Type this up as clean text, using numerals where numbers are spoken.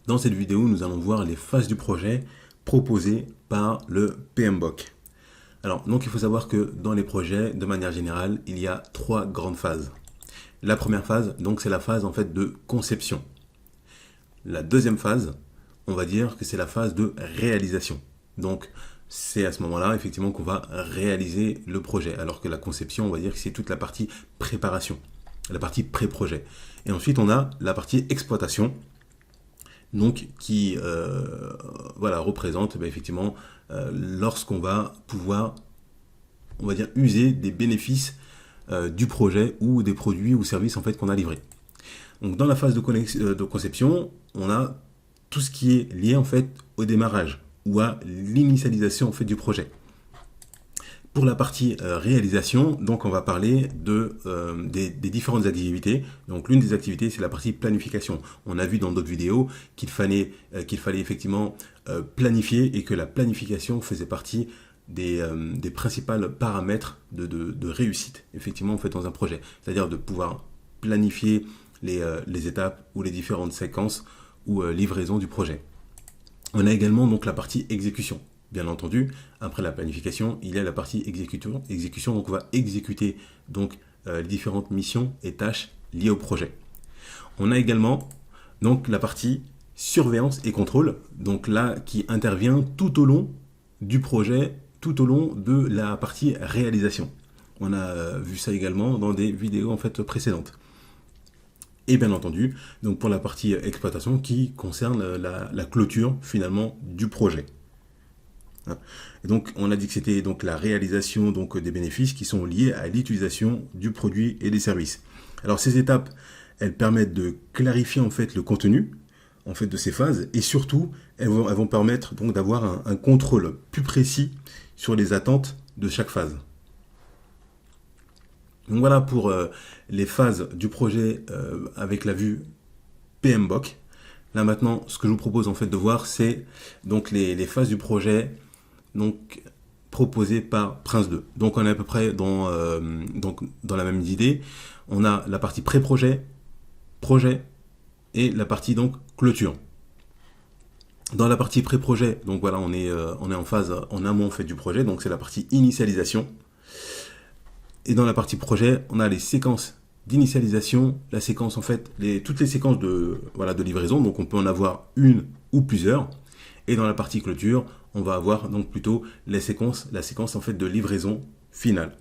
Dans cette vidéo, nous allons voir les phases du projet proposées par le PMBOK. Alors, donc il faut savoir que dans les projets, de manière générale, il y a trois grandes phases. La première phase, donc c'est la phase en fait de conception. La deuxième phase, on va dire que c'est la phase de réalisation. Donc, c'est à ce moment-là, effectivement, qu'on va réaliser le projet. Alors que la conception, on va dire que c'est toute la partie préparation, la partie pré-projet. Et ensuite, on a la partie exploitation, donc qui représente effectivement lorsqu'on va pouvoir, on va dire, user des bénéfices du projet ou des produits ou services en fait qu'on a livrés. Donc dans la phase de conception, on a tout ce qui est lié en fait au démarrage ou à l'initialisation en fait du projet. Pour la partie réalisation, donc on va parler des différentes activités. Donc l'une des activités, c'est la partie planification. On a vu dans d'autres vidéos qu'il fallait effectivement planifier et que la planification faisait partie des principaux paramètres de réussite, effectivement, en fait, dans un projet. C'est-à-dire de pouvoir planifier les étapes ou les différentes séquences ou livraisons du projet. On a également donc la partie exécution. Bien entendu, après la planification, il y a la partie exécution, donc on va exécuter donc les différentes missions et tâches liées au projet. On a également donc la partie surveillance et contrôle, donc là qui intervient tout au long du projet, tout au long de la partie réalisation. On a vu ça également dans des vidéos en fait précédentes. Et bien entendu, donc pour la partie exploitation qui concerne la clôture finalement du projet. Et donc, on a dit que c'était donc la réalisation donc des bénéfices qui sont liés à l'utilisation du produit et des services. Alors, ces étapes, elles permettent de clarifier en fait le contenu en fait de ces phases et surtout, elles vont permettre donc d'avoir un contrôle plus précis sur les attentes de chaque phase. Donc voilà pour les phases du projet avec la vue PMBOK. Là maintenant, ce que je vous propose en fait de voir, c'est donc les phases du projet donc proposées par Prince 2. Donc on est à peu près dans la même idée. On a la partie pré-projet, projet et la partie donc clôture. Dans la partie pré-projet, donc voilà, on est en phase en amont en fait du projet, donc c'est la partie initialisation. Et dans la partie projet, on a les séquences d'initialisation, la séquence en fait, toutes les séquences de livraison, donc on peut en avoir une ou plusieurs. Et dans la partie clôture, on va avoir donc plutôt la séquence en fait de livraison finale.